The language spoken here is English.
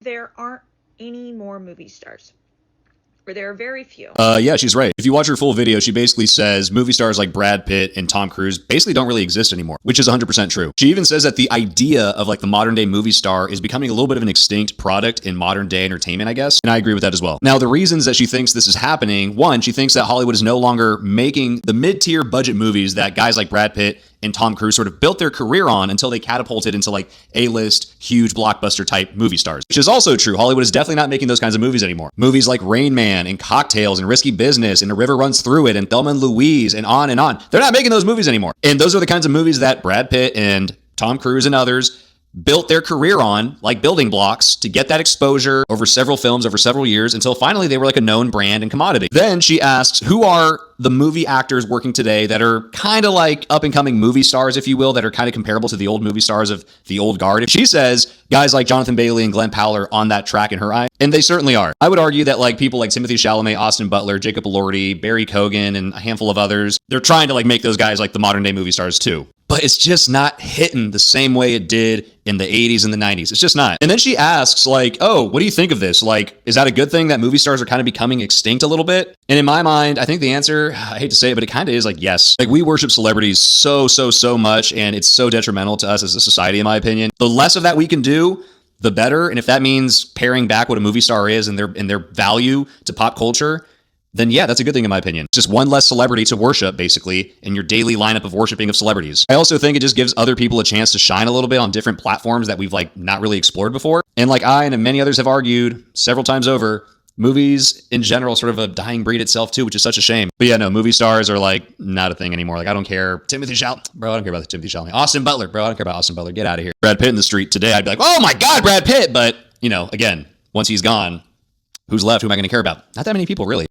there aren't any more movie stars, or there are very few. Yeah, she's right. If you watch her full video, she basically says movie stars like Brad Pitt and Tom Cruise basically don't really exist anymore, which is 100% true. She even says that the idea of like the modern day movie star is becoming a little bit of an extinct product in modern day entertainment, I guess. And I agree with that as well. Now, the reasons that she thinks this is happening, one, she thinks that Hollywood is no longer making the mid-tier budget movies that guys like Brad Pitt and Tom Cruise sort of built their career on until they catapulted into like A-list, huge blockbuster type movie stars, which is also true. Hollywood is definitely not making those kinds of movies anymore. Movies like Rain Man and Cocktails and Risky Business and A River Runs Through It and Thelma and Louise and on and on. They're not making those movies anymore. And those are the kinds of movies that Brad Pitt and Tom Cruise and others built their career on, like building blocks, to get that exposure over several films, over several years, until finally they were like a known brand and commodity. Then she asks, who are the movie actors working today that are kind of like up and coming movie stars, if you will, that are kind of comparable to the old movie stars of the old guard? If she says guys like Jonathan Bailey and Glenn Powell are on that track in her eye, and they certainly are. I would argue that like people like Timothée Chalamet, Austin Butler, Jacob Elordi, Barry Keoghan, and a handful of others, they're trying to like make those guys like the modern day movie stars too. But it's just not hitting the same way it did in the 80s and the 90s. It's just not. And then she asks like, oh, what do you think of this? Like, is that a good thing that movie stars are kind of becoming extinct a little bit? And in my mind, I think the answer, I hate to say it, but it kind of is like, yes. Like we worship celebrities so much, and it's so detrimental to us as a society, in my opinion. The less of that we can do, the better. And if that means paring back what a movie star is and their value to pop culture, then yeah, that's a good thing in my opinion. Just one less celebrity to worship, basically, in your daily lineup of worshiping of celebrities. I also think it just gives other people a chance to shine a little bit on different platforms that we've like not really explored before. And like I and many others have argued several times over, movies in general sort of a dying breed itself too, which is such a shame. But yeah, no, movie stars are like not a thing anymore. Like I don't care. Timothée Chalamet, bro, I don't care about Timothée Chalamet. Austin Butler, bro, I don't care about Austin Butler. Get out of here. Brad Pitt in the street today, I'd be like, oh my God, Brad Pitt. But you know, again, once he's gone, who's left? Who am I going to care about? Not that many people, really.